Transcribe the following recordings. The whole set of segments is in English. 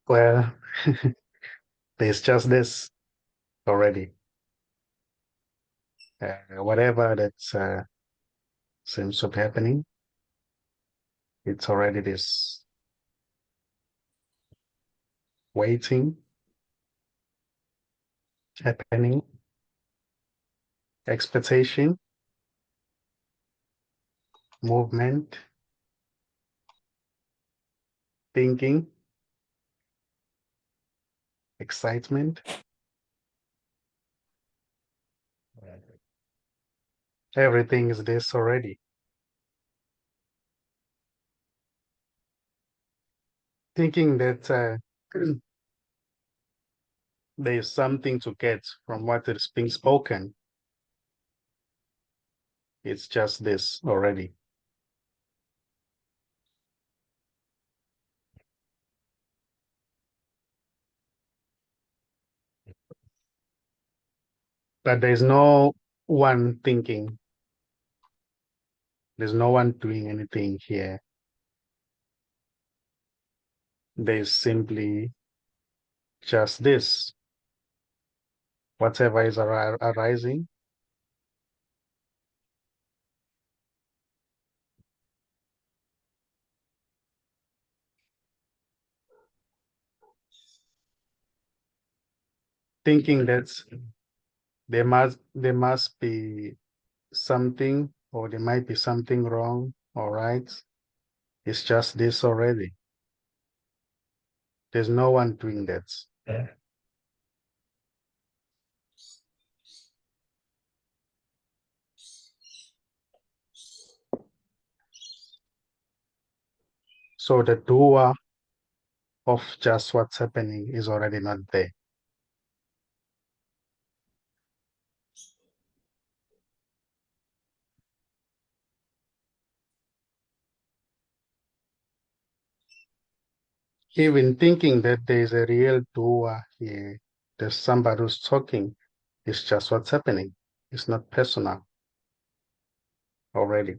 Well, there's just this already. Whatever that seems to be happening, it's already this waiting, happening, expectation, movement, thinking, excitement. Everything is this already. Thinking that there's something to get from what is being spoken. It's just this already. But there's no one thinking. There's no one doing anything here. There's simply just this. Whatever is arising, thinking that there must be something, or there might be something wrong, all right? It's just this already. There's no one doing that. Yeah. So the doer of just what's happening is already not there. Even thinking that there's a real doer here, there's somebody who's talking, it's just what's happening. It's not personal already.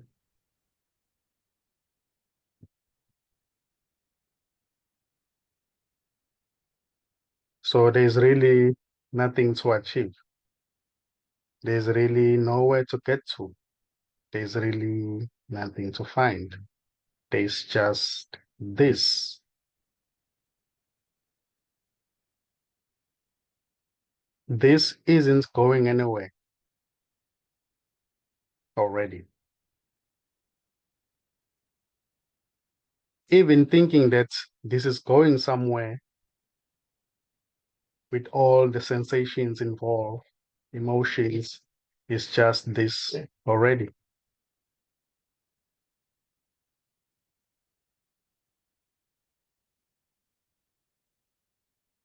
So there's really nothing to achieve. There's really nowhere to get to. There's really nothing to find. There's just this. This isn't going anywhere already. Even thinking that this is going somewhere with all the sensations involved, emotions, is just this already.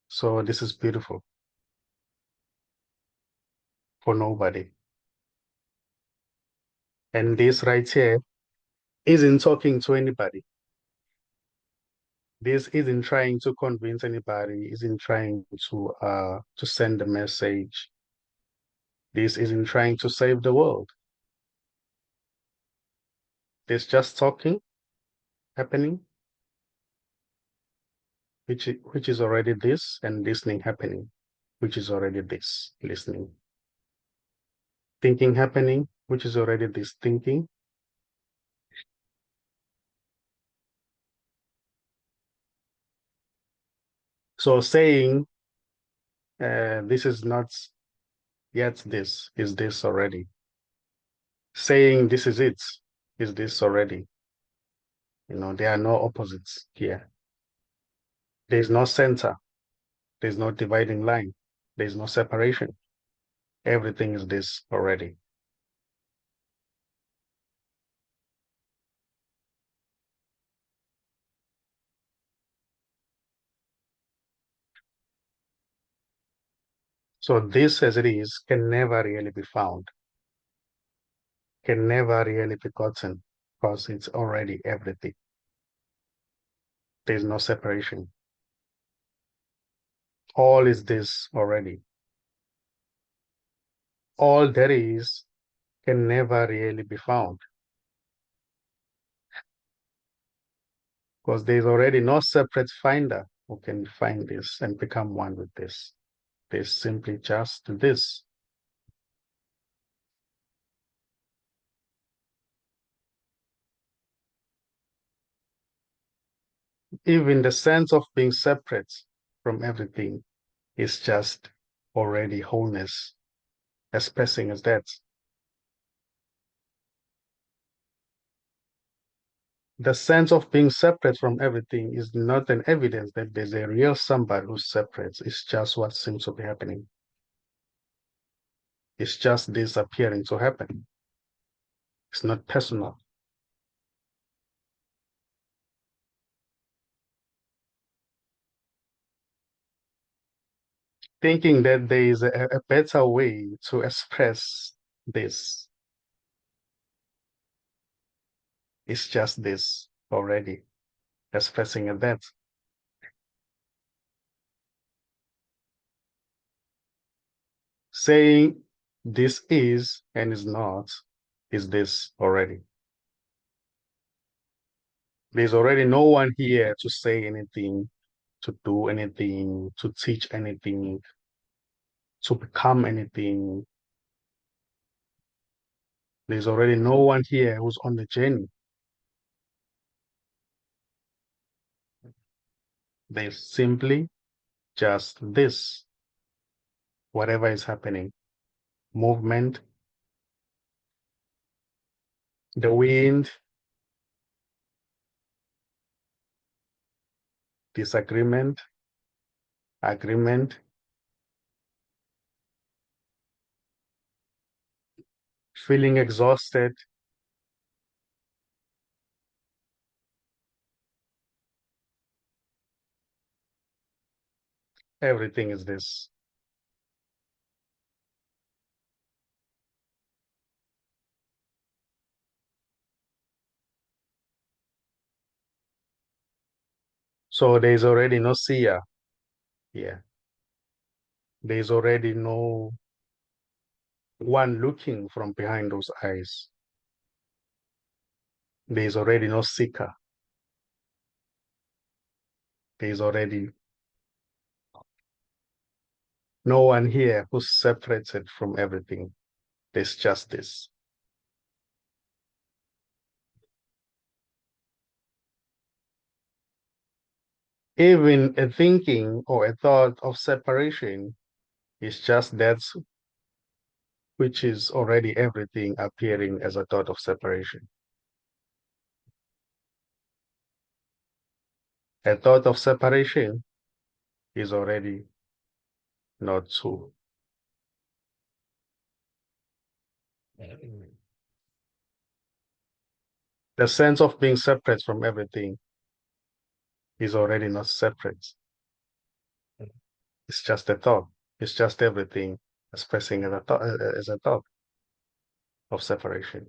So this is beautiful for nobody. And this right here isn't talking to anybody. This isn't trying to convince anybody, isn't trying to send a message. This isn't trying to save the world. This just talking, happening, which is already this, and listening happening, which is already this, listening. Thinking happening, which is already this thinking. So saying this is not yet this, is this already. Saying this is this already. There are no opposites here. There's no center. There's no dividing line. There's no separation. Everything is this already. So this as it is can never really be found, can never really be gotten, because it's already everything. There's no separation. All is this already. All there is can never really be found because there's already no separate finder who can find this and become one with this. There's simply just this. Even the sense of being separate from everything is just already wholeness, expressing as that. The sense of being separate from everything is not an evidence that there's a real somebody who's separate. It's just what seems to be happening. It's just this appearing to happen. It's not personal. Thinking that there is a better way to express this, it's just this already, expressing a that. Saying this is and is not is this already. There's already no one here to say anything, to do anything, to teach anything, to become anything. There's already no one here who's on the journey. There's simply just this, whatever is happening. Movement, the wind, disagreement, agreement, feeling exhausted. Everything is this. So there's already no seer here. There's already no one looking from behind those eyes. There's already no seeker. There's already no one here who's separated from everything. There's just this. Even a thinking or a thought of separation is just that which is already everything appearing as a thought of separation. A thought of separation is already not true. The sense of being separate from everything is already not separate. It's just a thought. It's just everything expressing as a thought of separation.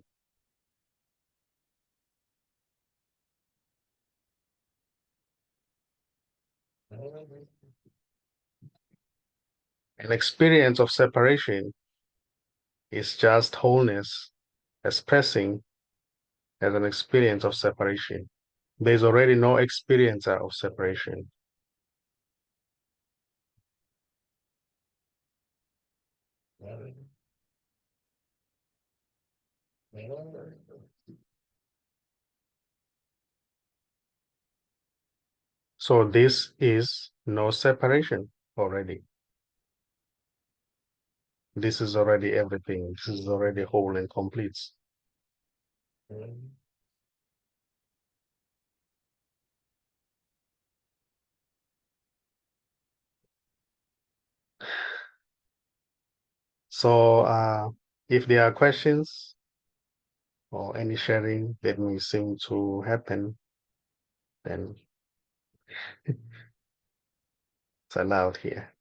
An experience of separation is just wholeness expressing as an experience of separation. There's already no experiencer of separation. So this is no separation already. This is already everything. This is already whole and complete. So if there are questions or any sharing that may seem to happen, then it's allowed here.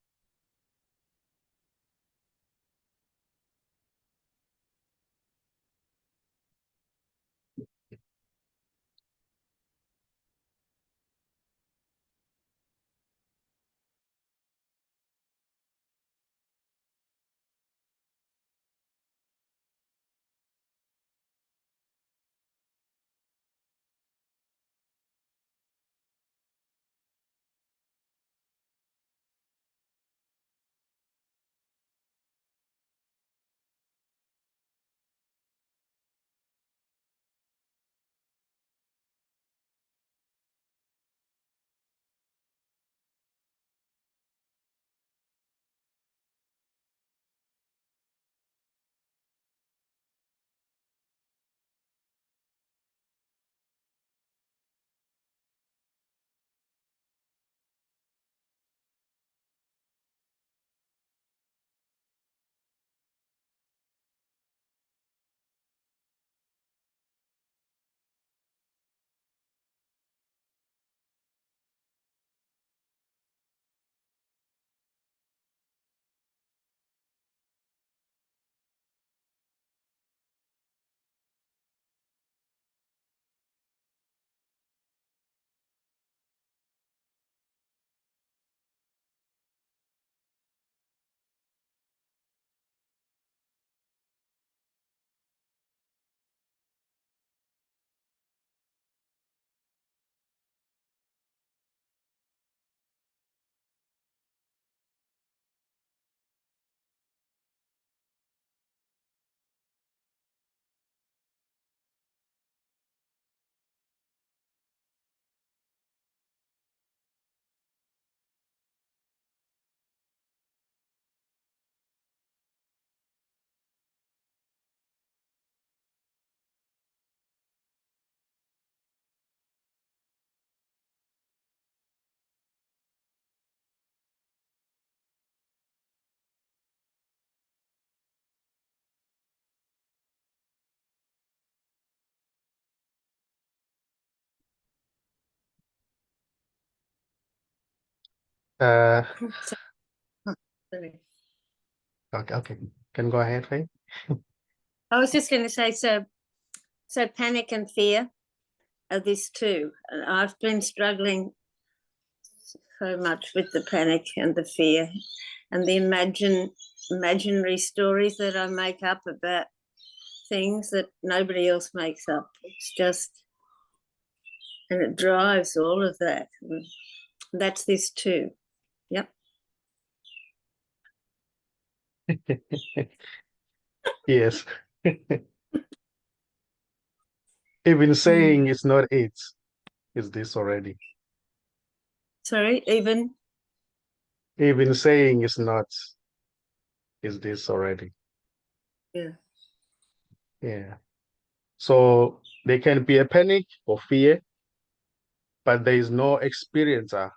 Uh, Sorry. okay. Can go ahead, Faye. I was just going to say, so panic and fear are this too. And I've been struggling so much with the panic and the fear and the imaginary stories that I make up about things that nobody else makes up. It's just, and it drives all of that. And that's this too. Yep. Yes. Even saying it's not it is this already. Sorry, even Saying it's not is this already. yeah. Yeah. So there can be a panic or fear, but there is no experiencer,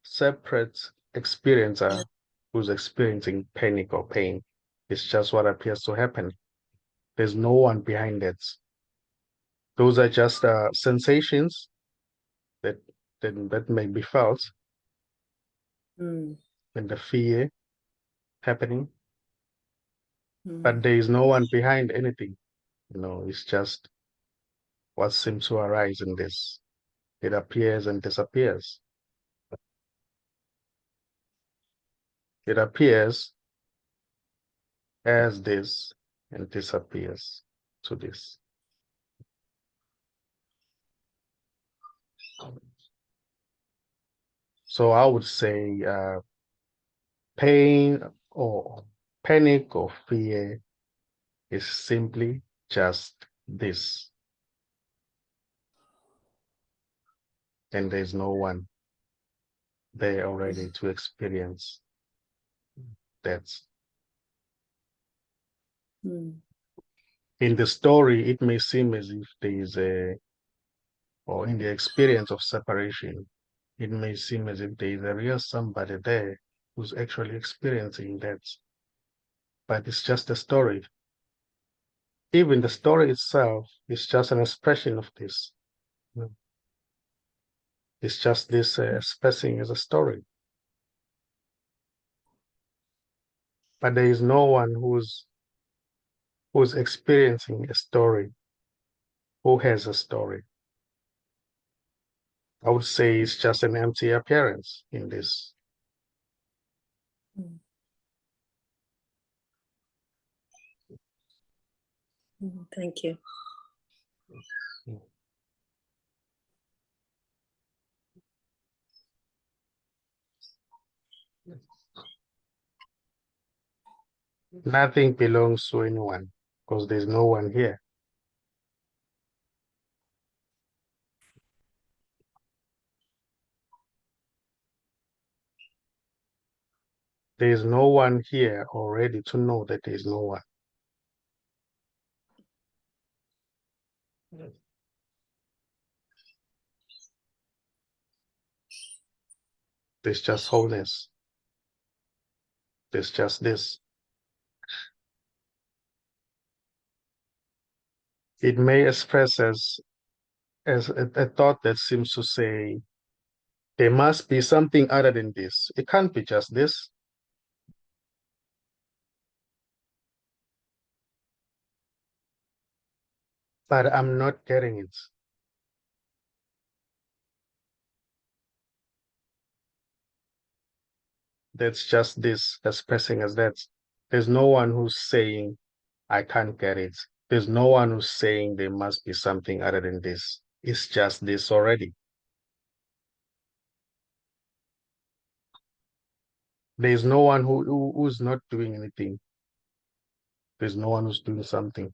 separate experiencer who's experiencing panic or pain. It's just what appears to happen. There's no one behind it. Those are just sensations that, that may be felt when the fear happening, but there is no one behind anything. It's just what seems to arise in this. It appears and disappears. It appears as this and disappears to this. So I would say pain or panic or fear is simply just this. And there's no one there already to experience that. In the story, it may seem as if there is or in the experience of separation, it may seem as if there is a real somebody there who's actually experiencing that. But it's just a story. Even the story itself is just an expression of this. It's just this expressing as a story. But there is no one who's experiencing a story, who has a story. I would say it's just an empty appearance in this. Thank you. Nothing belongs to anyone because there's no one here. There is no one here already to know that there is no one. There's just wholeness. There's just this. It may express as a thought that seems to say, there must be something other than this. It can't be just this. But I'm not getting it. That's just this expressing as that. There's no one who's saying, I can't get it. There's no one who's saying there must be something other than this. It's just this already. There's no one who's not doing anything. There's no one who's doing something.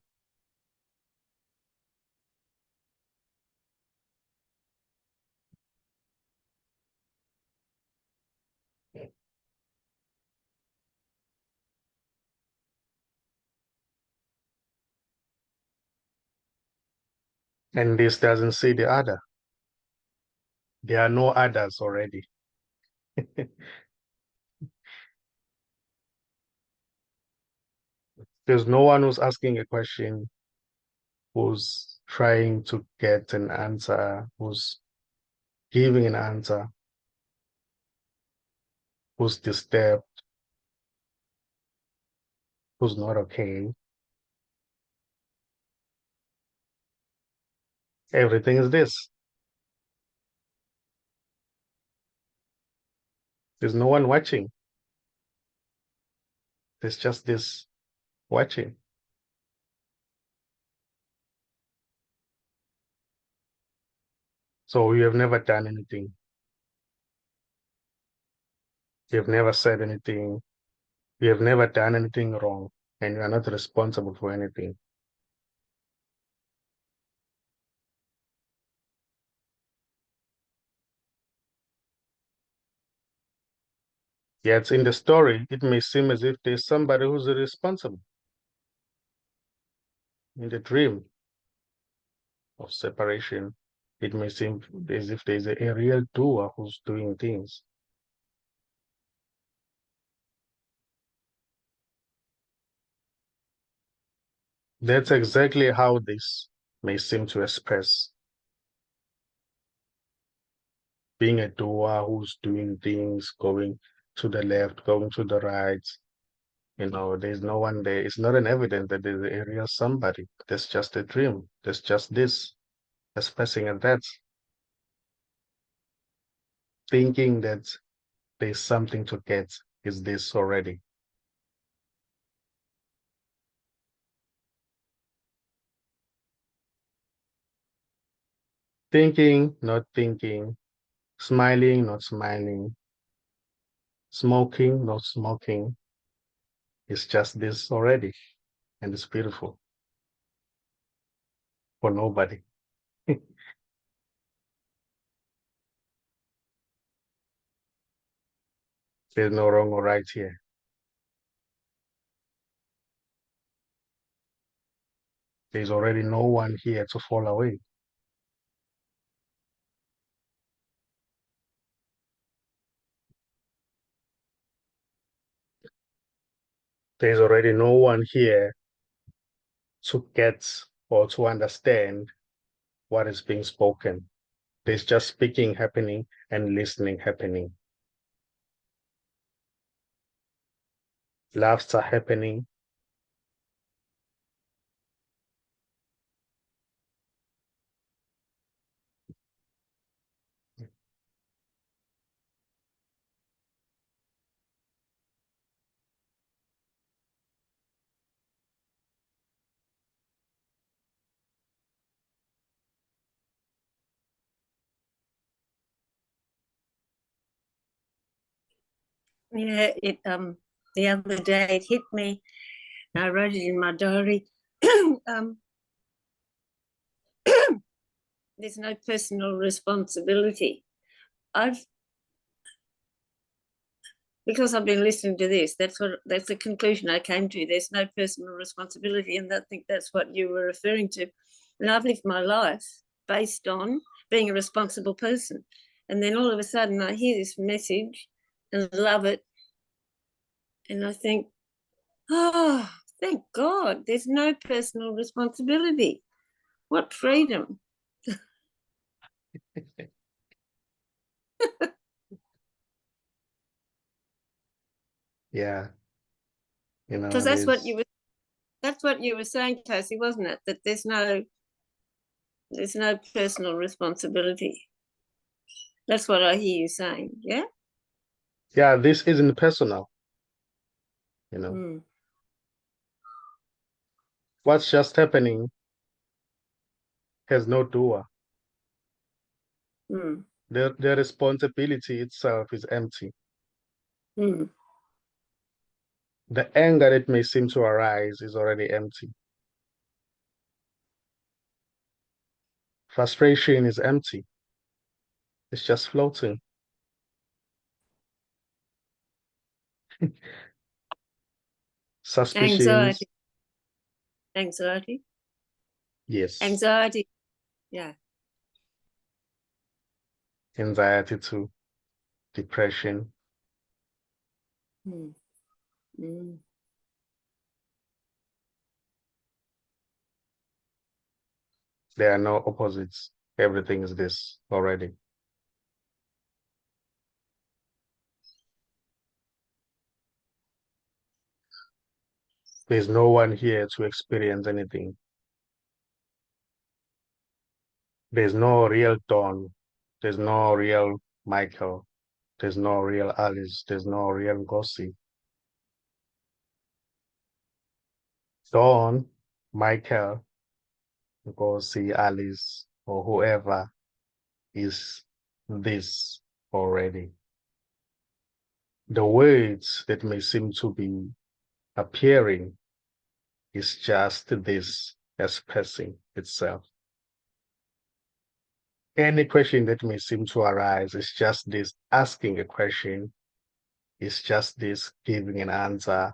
And this doesn't see the other. There are no others already. There's no one who's asking a question, who's trying to get an answer, who's giving an answer. who's disturbed, who's not okay. Everything is this. There's no one watching. There's just this watching. So you have never done anything. You have never said anything. You have never done anything wrong, and you are not responsible for anything. Yet in the story, it may seem as if there's somebody who's responsible. In the dream of separation, it may seem as if there's a real doer who's doing things. That's exactly how this may seem to express being a doer who's doing things, going to the left, going to the right. There's no one there. It's not an evidence that there's a real somebody. There's just a dream. There's just this expressing at that, thinking that there's something to get. Is this already? Thinking, not thinking, smiling, not smiling, smoking, not smoking. It's just this already. And it's beautiful for nobody. There's no wrong or right here. There's already no one here to fall away. There's already no one here to get or to understand what is being spoken. There's just speaking happening and listening happening. Laughs are happening. Yeah, the other day it hit me. I wrote it in my diary. There's no personal responsibility. Because I've been listening to this, that's the conclusion I came to. There's no personal responsibility, and I think that's what you were referring to. And I've lived my life based on being a responsible person, and then all of a sudden I hear this message and love it, and I think, oh, thank God, there's no personal responsibility. What freedom! Yeah, Because that's what you were saying, Casey, wasn't it? That there's no personal responsibility. That's what I hear you saying. Yeah. yeah, this isn't personal. Mm. What's just happening has no doer. Mm. The responsibility itself is empty. Mm. The anger that may seem to arise is already empty. Frustration is empty. It's just floating. Suspicions, Anxiety. Anxiety. yes. Anxiety. Yeah. Anxiety too. Depression. Mm. Mm. There are no opposites. Everything is this already. There's no one here to experience anything. There's no real Dawn. There's no real Michael. There's no real Alice. There's no real NKOSI. Dawn, Michael, NKOSI, Alice, or whoever is this already. The words that may seem to be appearing is just this expressing itself. Any question that may seem to arise is just this asking a question, is just this giving an answer.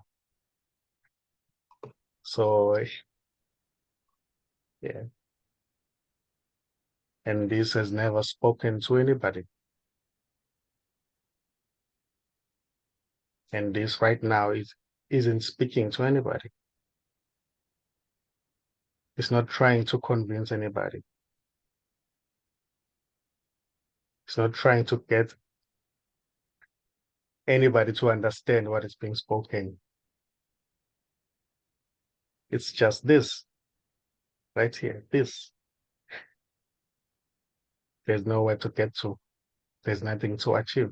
So, yeah. And this has never spoken to anybody. And this right now isn't speaking to anybody. It's not trying to convince anybody. It's not trying to get anybody to understand what is being spoken. It's just this right here, this. There's nowhere to get to. There's nothing to achieve.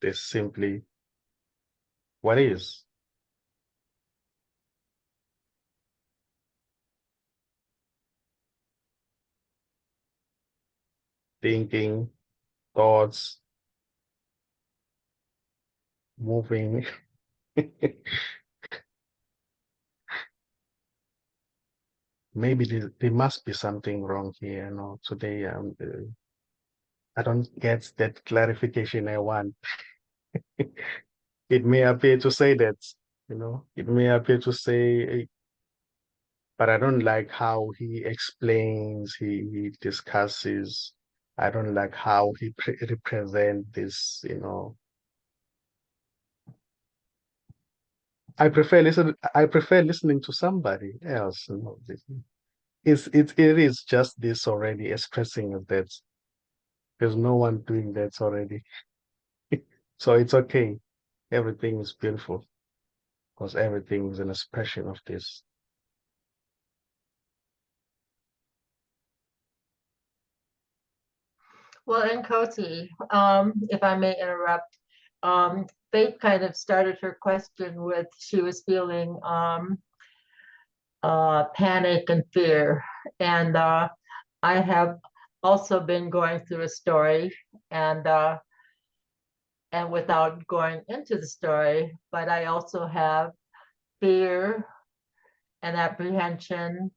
There's simply what is. Thinking, thoughts, moving. Maybe there must be something wrong here. Today I don't get that clarification I want. It may appear to say that, it may appear to say, but I don't like how he explains, he discusses. I don't like how he represent this. I prefer listening to somebody else. It is just this already expressing that there's no one doing that already. So it's okay. Everything is beautiful because everything is an expression of this. Well, NKOSI, if I may interrupt, Faith kind of started her question with she was feeling panic and fear. And I have also been going through a story and without going into the story, but I also have fear and apprehension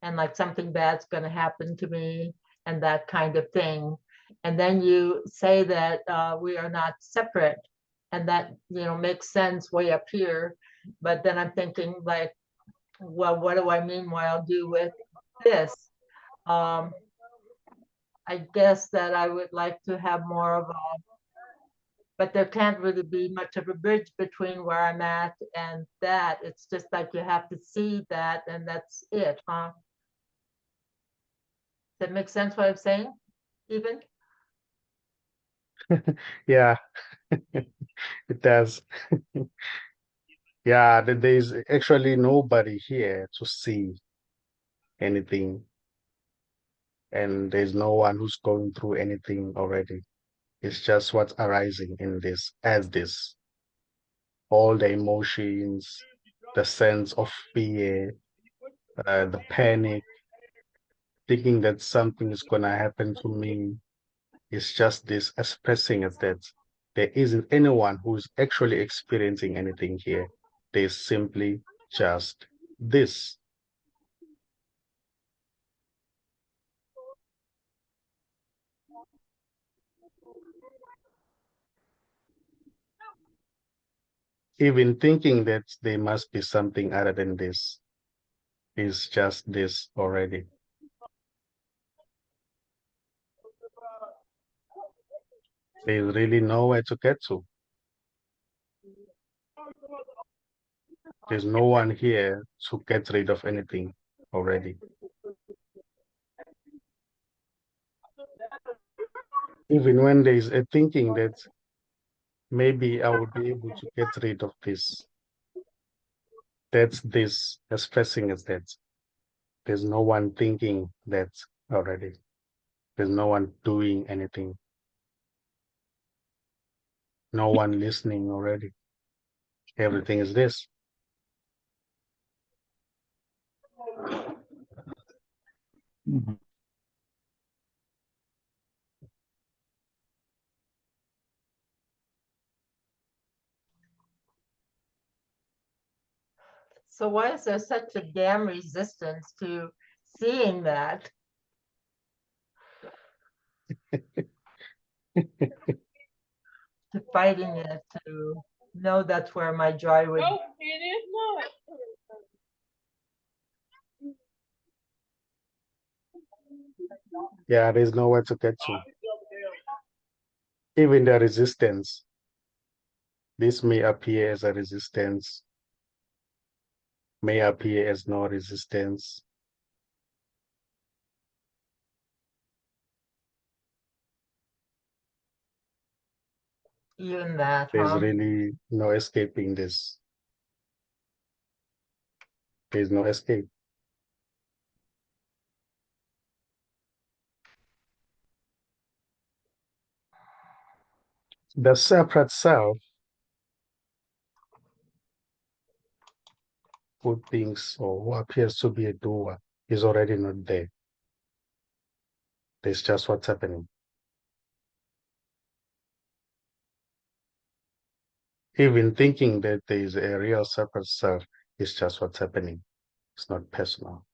and like something bad's going to happen to me and that kind of thing. And then you say that we are not separate, and that makes sense way up here. But then I'm thinking like, well, what do I mean? What I'll do with this? I guess that I would like to have more of a, but there can't really be much of a bridge between where I'm at and that. It's just like you have to see that, and that's it, huh? Does that make sense what I'm saying, even? Yeah, it does. Yeah, there's actually nobody here to see anything, and there's no one who's going through anything already. It's just what's arising in this as this. All the emotions, the sense of fear, the panic, thinking that something is gonna happen to me. It's just this expressing it that there isn't anyone who's actually experiencing anything here. There's simply just this. Even thinking that there must be something other than this is just this already. There's really nowhere to get to. There's no one here to get rid of anything already. Even when there is a thinking that maybe I would be able to get rid of this, that's this, expressing as that. There's no one thinking that already. There's no one doing anything. No one listening already. Everything is this. So why is there such a damn resistance to seeing that? To fighting it, to know that's where my joy would. No, it is not. Yeah, there's nowhere to get to. Even the resistance, this may appear as a resistance, may appear as no resistance. Even that, There's really no escaping this. There's no escape. The separate self who thinks or who appears to be a doer is already not there. There's just what's happening. Even thinking that there is a real separate self is just what's happening. It's not personal.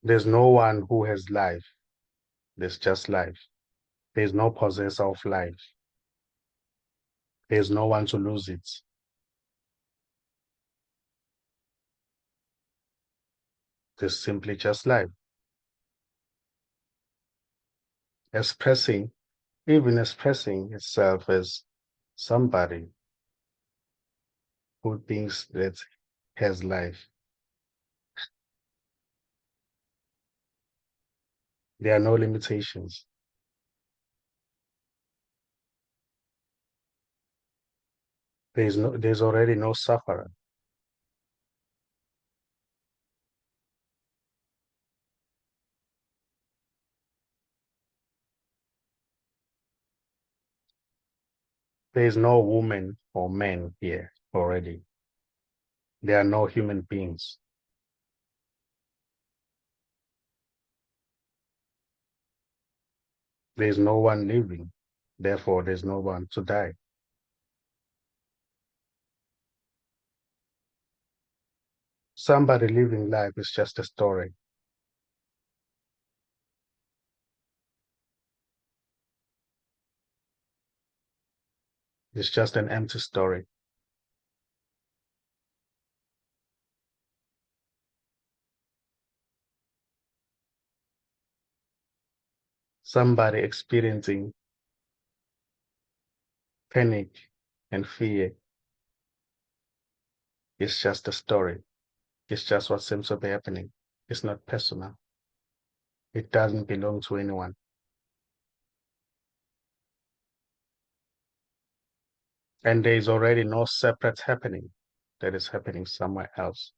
There's no one who has life. There's just life. There's no possessor of life. There's no one to lose it. There's simply just life. Expressing, even expressing itself as somebody who thinks that has life. There are no limitations. There's already no sufferer. There's no woman or man here already. There are no human beings. There's no one living. Therefore, there's no one to die. Somebody living life is just a story. It's just an empty story. Somebody experiencing panic and fear is just a story. It's just what seems to be happening. It's not personal. It doesn't belong to anyone. And there is already no separate happening that is happening somewhere else.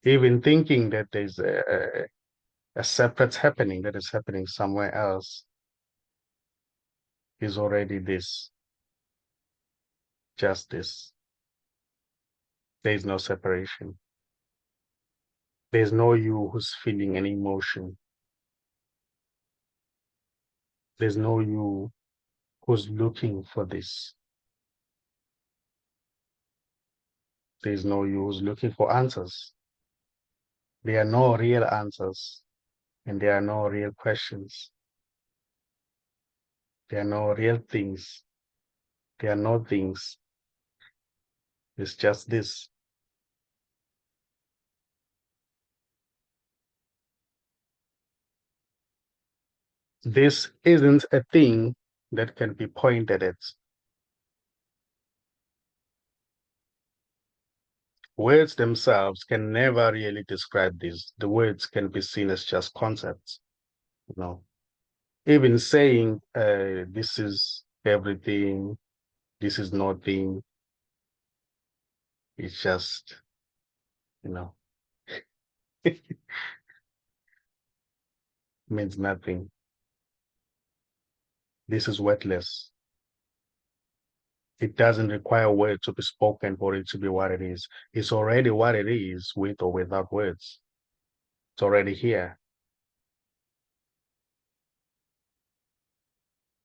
Even thinking that there's a separate happening that is happening somewhere else is already this, just this. There is no separation. There's no you who's feeling any emotion. There's no you who's looking for this. There's no you who's looking for answers. There are no real answers and there are no real questions. There are no real things. There are no things. It's just this. This isn't a thing that can be pointed at. Words themselves can never really describe this. The words can be seen as just concepts, you know. Even saying this is everything, this is nothing, it's just, you know, means nothing. This is worthless. It doesn't require words to be spoken for it to be what it is. It's already what it is, with or without words. It's already here.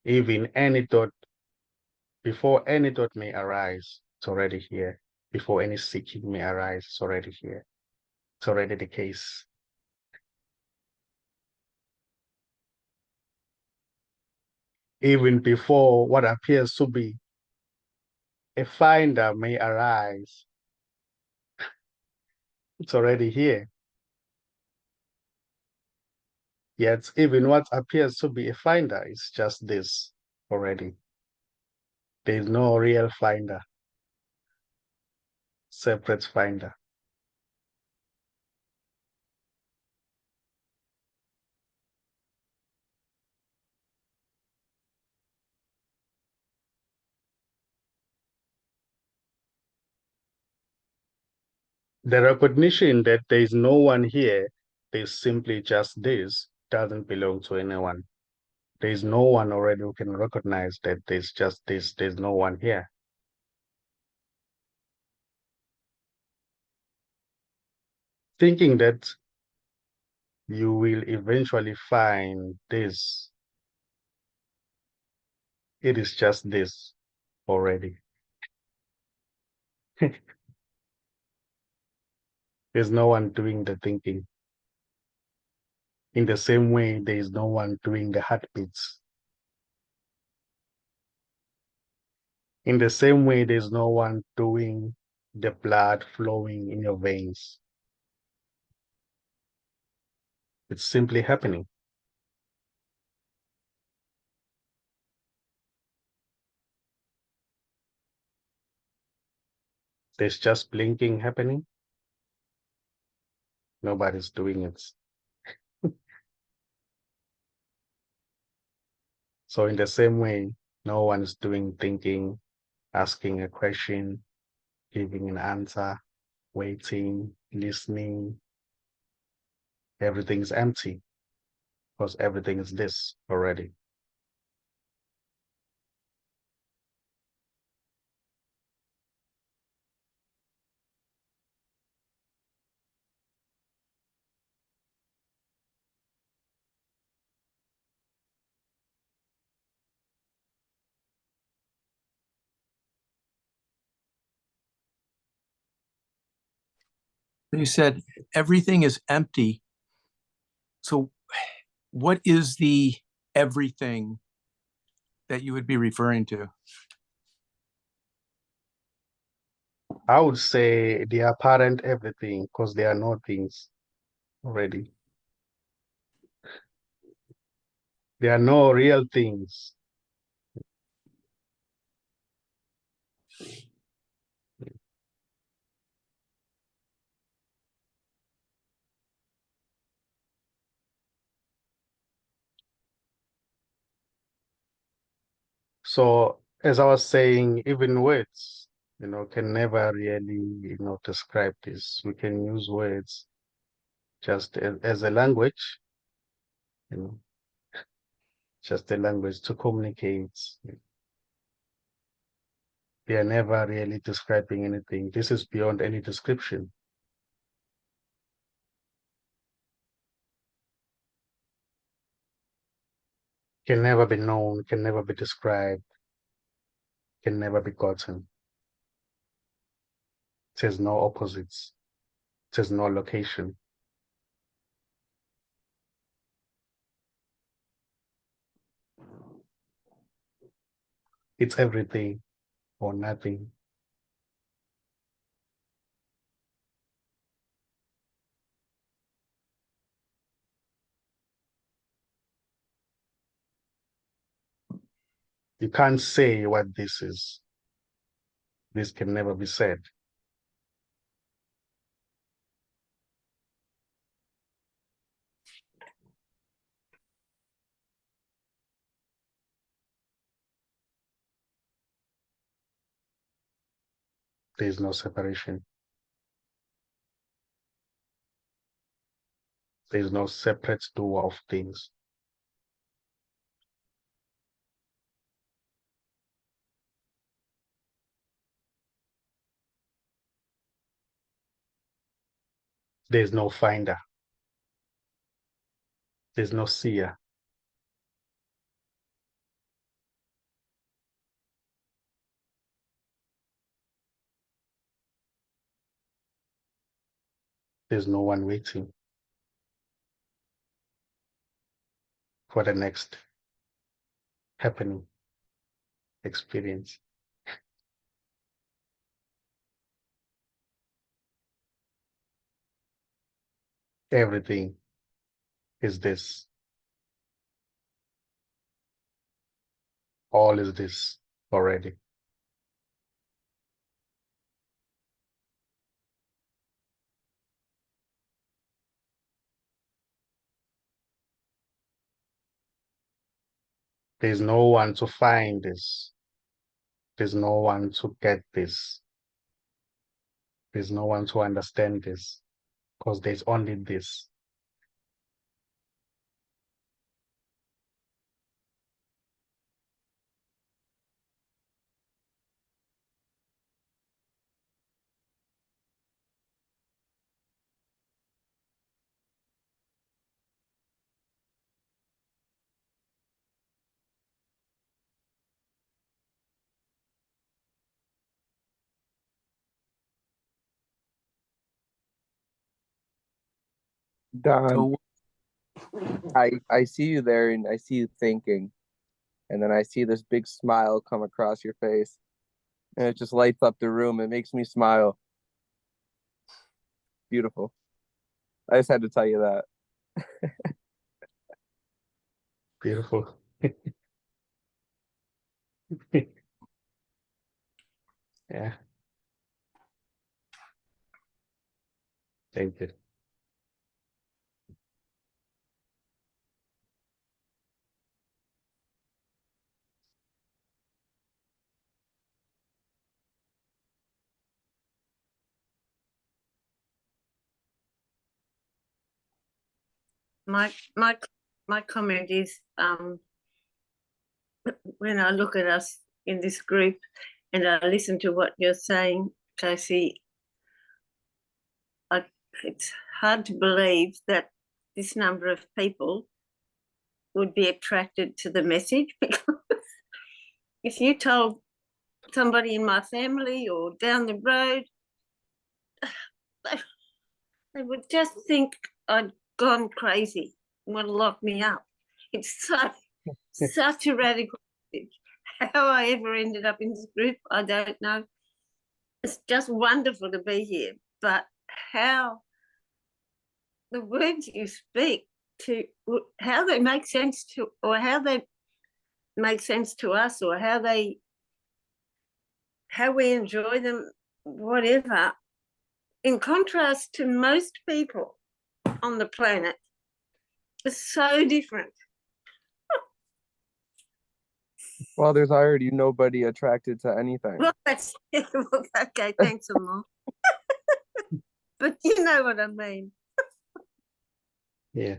Even any thought, before any thought may arise, it's already here. Before any seeking may arise, it's already here. It's already the case. Even before what appears to be a finder may arise, it's already here. Yet even what appears to be a finder is just this already. There is no real finder, separate finder. The recognition that there is no one here, there's simply just this, doesn't belong to anyone. There is no one already who can recognize that there's just this, there's no one here. Thinking that you will eventually find this, it is just this already. There's no one doing the thinking. In the same way, there is no one doing the heartbeats. In the same way, there's no one doing the blood flowing in your veins. It's simply happening. There's just blinking happening. Nobody's doing it. So in the same way, no one is doing thinking, asking a question, giving an answer, waiting, listening. Everything's empty because everything is this already. You said everything is empty. So what is the everything that you would be referring to? I would say the apparent everything, because there are no things already. There are no real things. So as I was saying, even words, can never really, describe this. We can use words just as a language, you know, just a language to communicate. They are never really describing anything. This is beyond any description. Can never be known, can never be described, can never be gotten. It has no opposites. It has no location. It's everything or nothing. You can't say what this is. This can never be said. There is no separation. There is no separate doer of things. There is no finder. There's no seer. There's no one waiting for the next happening experience. Everything is this. All is this already. There's no one to find this. There's no one to get this. There's no one to understand this, because there's only this. Don, So I see you there and I see you thinking, and then I see this big smile come across your face, and it just lights up the room. It makes me smile. Beautiful. I just had to tell you that. Beautiful. Yeah. Thank you. My my comment is when I look at us in this group and I listen to what you're saying, Casey, it's hard to believe that this number of people would be attracted to the message, because if you told somebody in my family or down the road, they would just think I'd gone crazy and want to lock me up. It's such a radical message. How I ever ended up in this group, I don't know. It's just wonderful to be here, but how the words you speak, to how they make sense to, or how they make sense to us, or how we enjoy them, whatever, in contrast to most people on the planet, is so different. Well, there's already nobody attracted to anything. Well, that's okay. Thanks a lot. But you know what I mean. Yeah.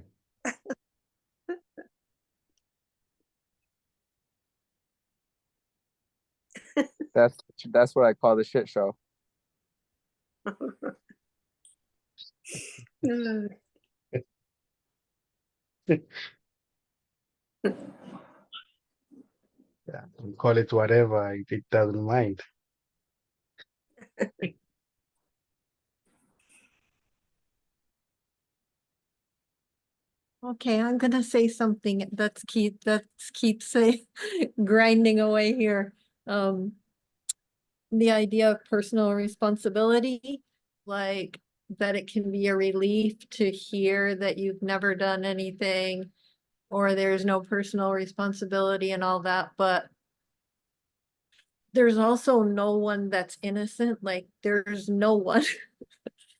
That's what I call the shit show. Yeah. Call it whatever, it doesn't mind. Okay, I'm gonna say something that's keep say grinding away here. The idea of personal responsibility, like that it can be a relief to hear that you've never done anything or there's no personal responsibility and all that, but there's also no one that's innocent. Like there's no one.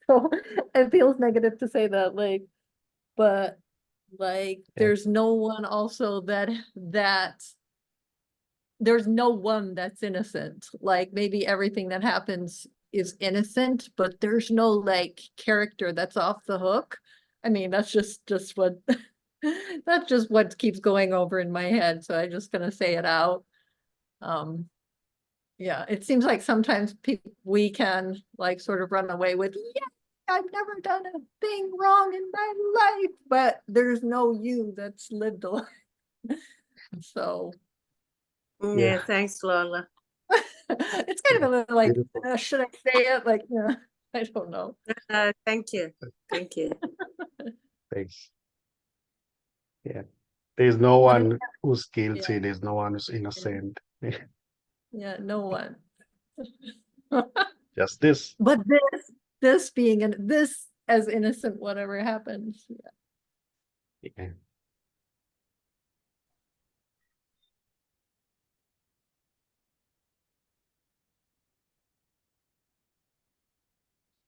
So it feels negative to say that, like, but like there's no one also that there's no one that's innocent. Like maybe everything that happens is innocent, but there's no like character that's off the hook. I mean, that's just what that's just what keeps going over in my head, so I'm just gonna say it out. Yeah, it seems like sometimes we can like sort of run away with, yeah, I've never done a thing wrong in my life, but there's no you that's lived a life. So Yeah, thanks, Lola. it's kind of a little like, Beautiful. should I say it? Like, I don't know. Thank you. Thank you. Thanks. Yeah. There's no But one who's guilty. yeah. There's no one who's innocent. Yeah, no one. Just this. But this being this as innocent, whatever happens. Yeah.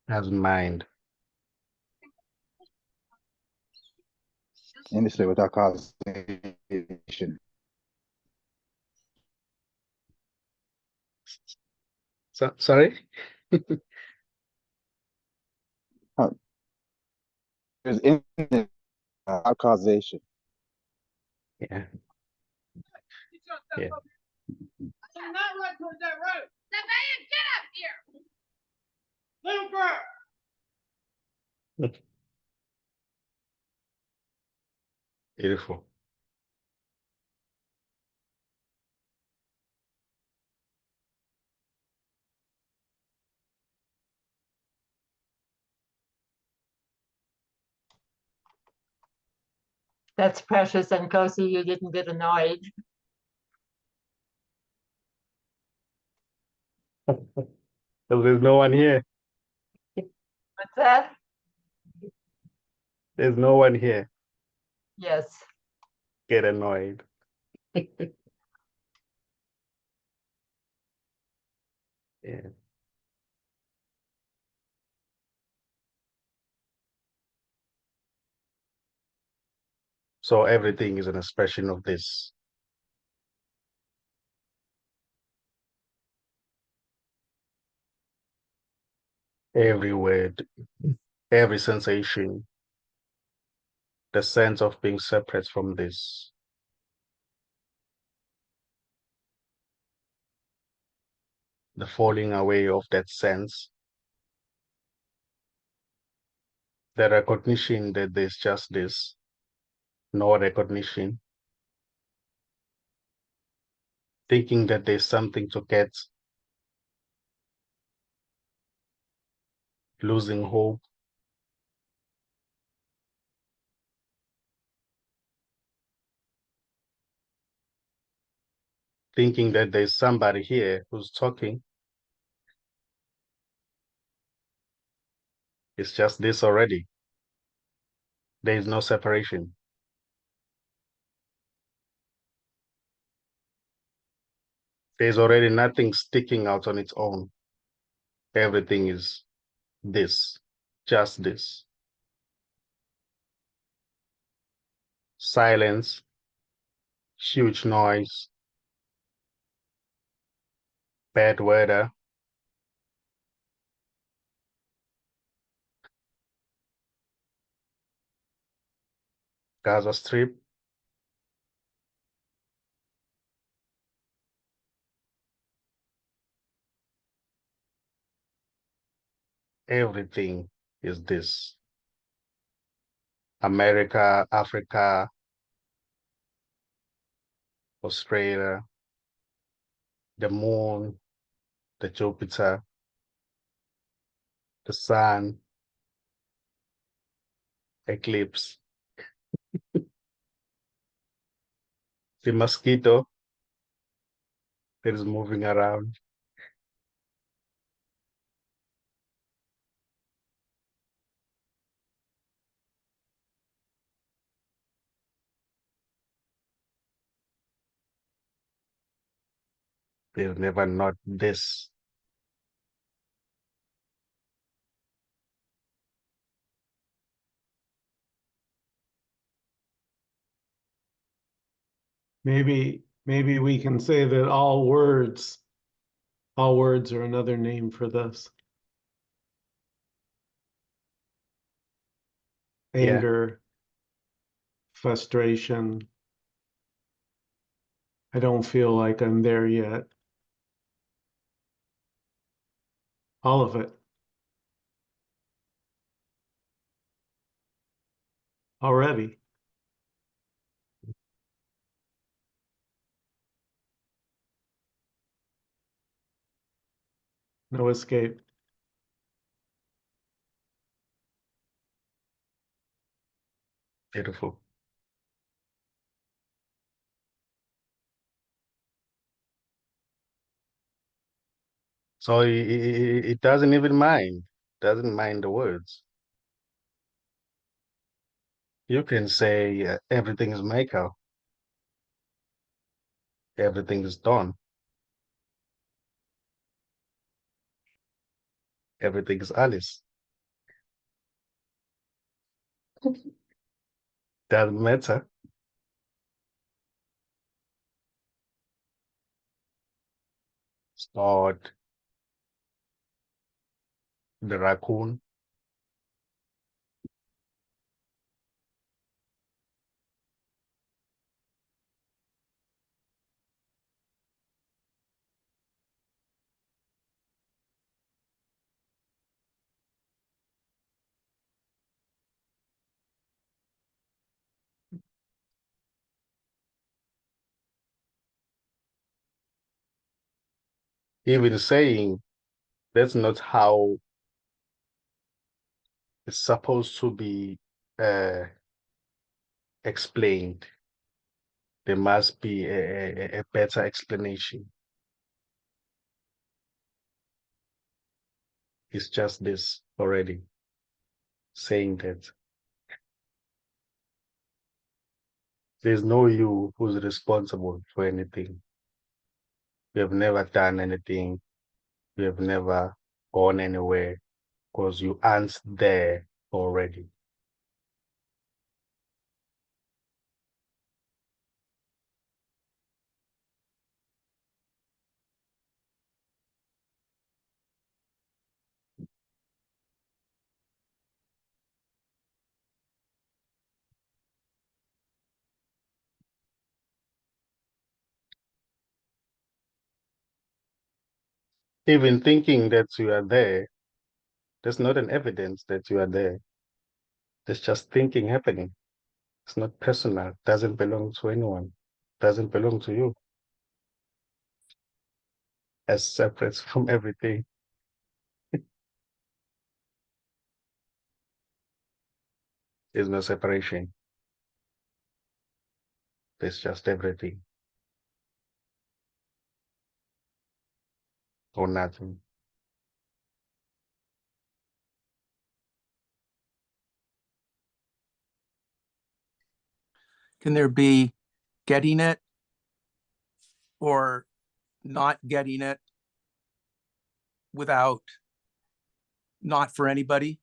Has mind. Initially without causation. So, sorry? There's infinite without causation. Yeah. Yeah. Beautiful. That's precious, and NKOSI, you didn't get annoyed. There's no one here. What's that? There's no one here. Yes. Get annoyed. Yeah. So everything is an expression of this. Every word, every sensation, the sense of being separate from this. The falling away of that sense. The recognition that there's just this. No recognition. Thinking that there's something to get. Losing hope. Thinking that there's somebody here who's talking. It's just this already. There is no separation. There's already nothing sticking out on its own. Everything is this, just this. Silence, huge noise, bad weather, Gaza Strip, everything is this. America, Africa, Australia, the moon, the Jupiter, the sun, eclipse, the mosquito that is moving around. There's never not this. Maybe we can say that all words are another name for this. Yeah. anger, frustration. I don't feel like I'm there yet. All of it. Already. No escape. Beautiful. So it doesn't even mind, doesn't mind the words. You can say everything is Michael, everything is done, everything is Alice. Doesn't matter. Start the raccoon. Even saying that's not how it's supposed to be explained. There must be a better explanation. It's just this already, saying that there's no you who's responsible for anything. You have never done anything. You have never gone anywhere because you aren't there already. Even thinking that you are there, that's not an evidence that you are there. It's just thinking happening. It's not personal, doesn't belong to anyone, doesn't belong to you. As separate from everything. There's no separation. There's just everything or nothing. Can there be getting it or not getting it without not for anybody,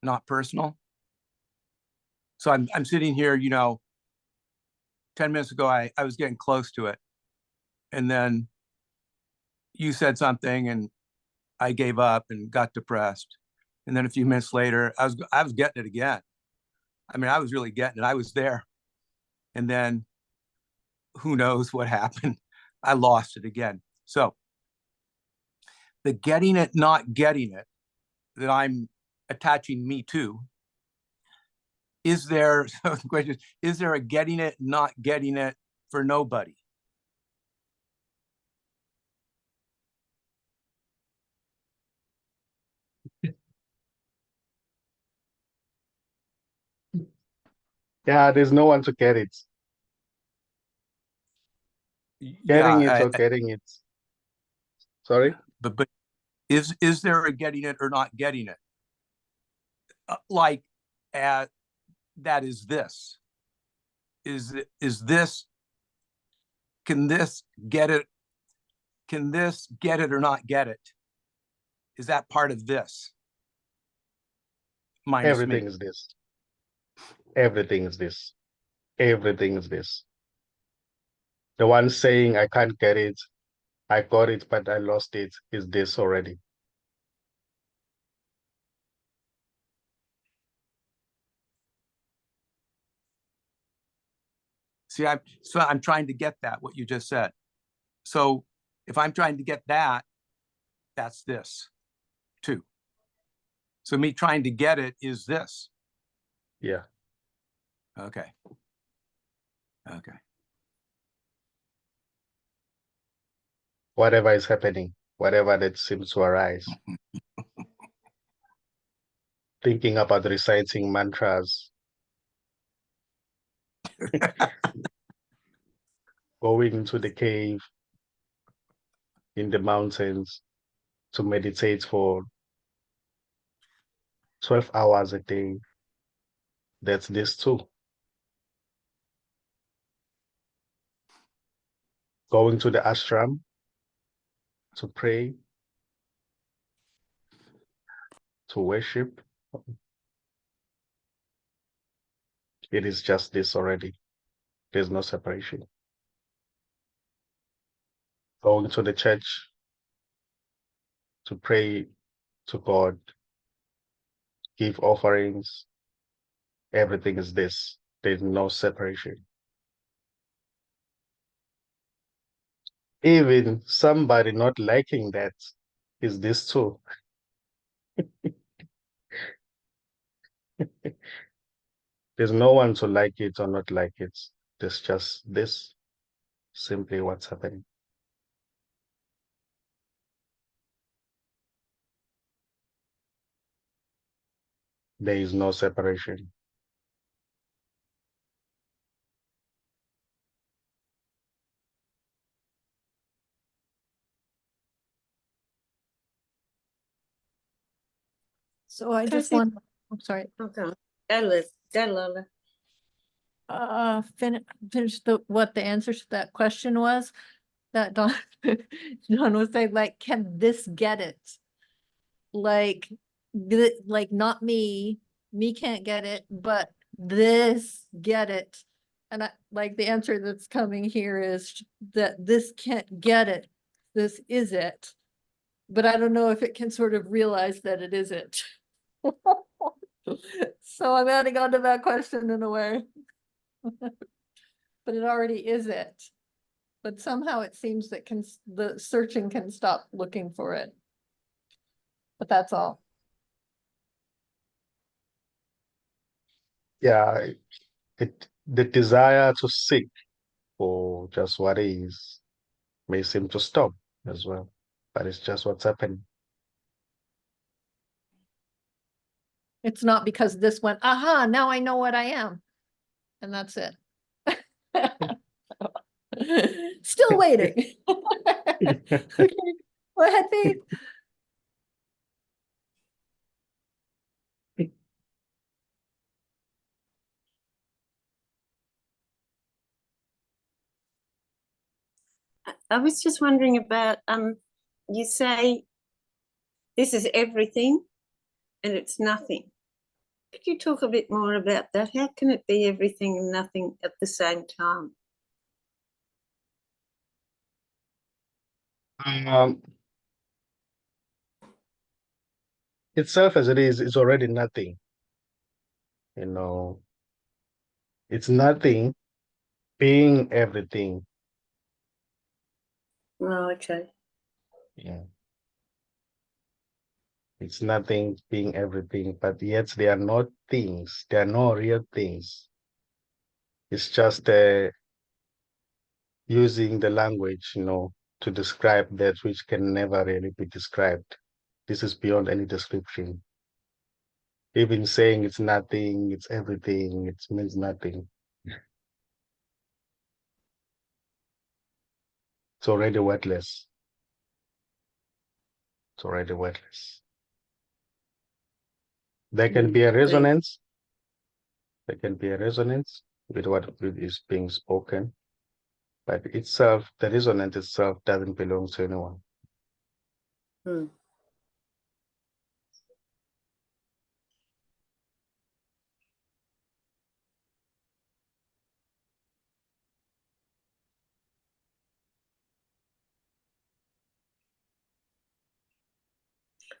not personal? So I'm sitting here, 10 minutes ago, I was getting close to it. And then you said something and I gave up and got depressed. And then a few minutes later, I was getting it again. I mean, I was really getting it. I was there. And then who knows what happened? I lost it again. So the getting it, not getting it that I'm attaching me to, is there, so the question is there a getting it, not getting it for nobody? Yeah, there's no one to get it. Getting it or getting it. Sorry? But is there a getting it or not getting it? Like that is this. Is this, can this get it? Can this get it or not get it? Is that part of this? Minus Everything me. is this. Everything is this. Everything is this. The one saying I can't get it, I got it, but I lost it, is this already. See, I'm trying to get that, what you just said. So if I'm trying to get that, that's this too. So me trying to get it is this. Yeah. Okay. Okay. Whatever is happening, whatever that seems to arise. Thinking about reciting mantras. Going into the cave in the mountains to meditate for 12 hours a day. That's this too. Going to the ashram to pray, to worship. It is just this already. There's no separation. Going to the church to pray to God, give offerings. Everything is this. There's no separation. Even somebody not liking that is this too. There's no one to like it or not like it. There's just this, simply what's happening. There is no separation. So I just Kasi- want, I'm sorry, Okay. Go, Liz. Go, Lola. finish what the answer to that question was. That Don, Don was saying, like, can this get it? Like, like not me can't get it, but this get it. And I like the answer that's coming here is that this can't get it. This is it. But I don't know if it can sort of realize that it is it. So I'm adding on to that question in a way. But it already is it. But somehow it seems that the searching can stop looking for it. But that's all. Yeah, the desire to seek for just what is may seem to stop as well, but it's just what's happening. It's not because this went, aha, now I know what I am. And that's it. Still waiting. Okay. Go ahead, Faith. I was just wondering about, you say this is everything and it's nothing. Could you talk a bit more about that? How can it be everything and nothing at the same time? Itself as it is already nothing. You know, it's nothing being everything. Oh, okay. Yeah. It's nothing being everything, but yet they are not things. They are no real things. It's just using the language, to describe that which can never really be described. This is beyond any description. Even saying it's nothing, it's everything, it means nothing. It's already worthless. It's already worthless. There can be a resonance. There can be a resonance with what is being spoken, but itself, the resonance itself doesn't belong to anyone. Hmm.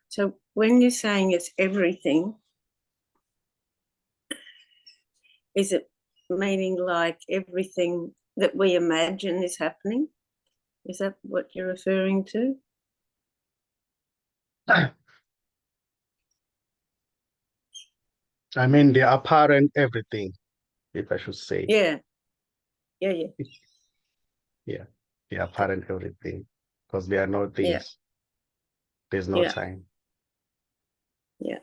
So when you're saying it's everything, is it meaning like everything that we imagine is happening? Is that what you're referring to? I mean, the apparent everything, if I should say. Yeah. Yeah, yeah. Yeah, the apparent everything, because there are no things. Yeah. There's no Yeah. time. Yeah.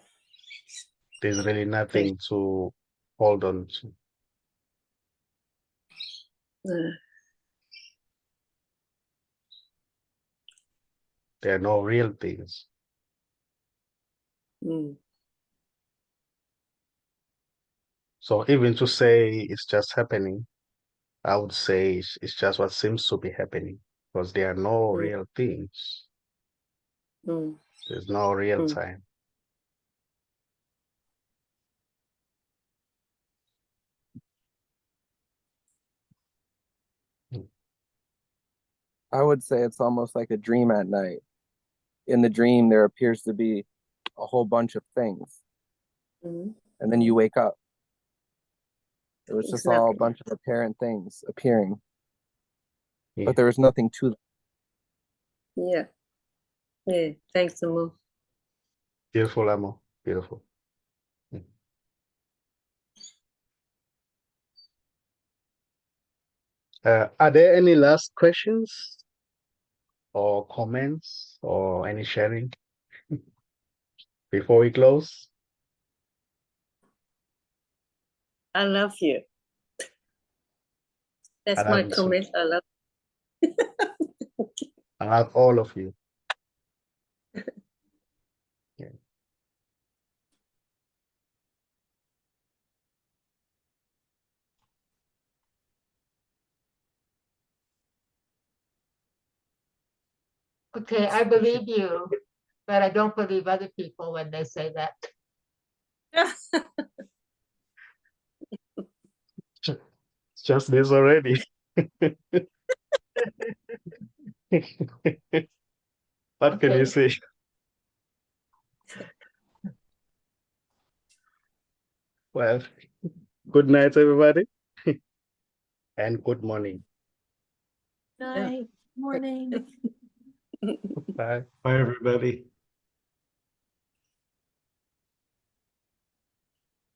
There's really nothing to hold on to. There are no real things. Mm. So even to say it's just happening, I would say it's just what seems to be happening, because there are no Mm. real things. Mm. There's no real Mm. time. I would say it's almost like a dream at night. In the dream, there appears to be a whole bunch of things, Mm. and then you wake up. It was just all a Exactly. bunch of apparent things appearing, Yeah. but there was nothing to them. Yeah. Yeah. Thanks, Amu. Beautiful, Amo. Beautiful. Are there any last questions or comments or any sharing before we close? I love you. That's I my love you too. comment. I love I love all of you. Yeah. Okay, I believe you, but I don't believe other people when they say that. It's just this already. What can you Okay. say? Well, good night, everybody, and good morning. Night, morning. Bye. Bye, everybody.